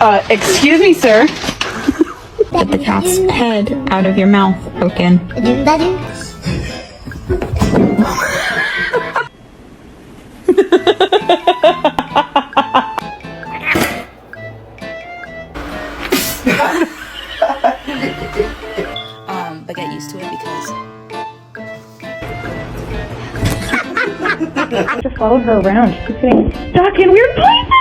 Excuse me, sir. Get the cat's head out of your mouth, Oaken. But get used to it because I just followed her around. She keeps getting stuck in weird places.